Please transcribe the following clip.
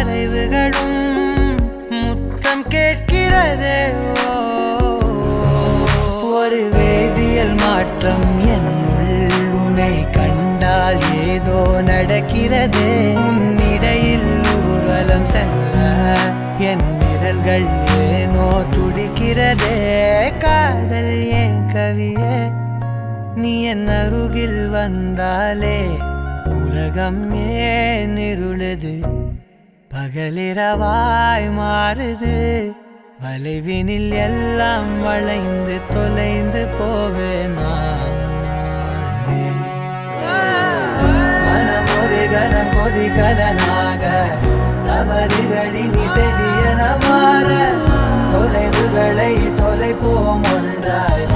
மறைவுகளும் முத்தம் கேட்கிறதே. ஒரு வேதியியல் மாற்றம் என்னுள் உன்னை கண்டால் ஏதோ நடக்கிறதே. இடையில் ஊர்வலம் செல்ல என் விரல்கள் ஏனோ துடிக்கிறதே. காதல் ஏன் கவியே, நீ என் அருகில் வந்தாலே உலகம் ஏன் இருளுது, பகலிரவாய் மாறுது. வளைவினில் எல்லாம் வளைந்து தொலைந்து போவேனா. மனம் ஒரு கணம் கொதிகலனாக தவறுகளின் இசையன மாற தொலைவுகளை தொலைப்போம் ஒன்றாய்.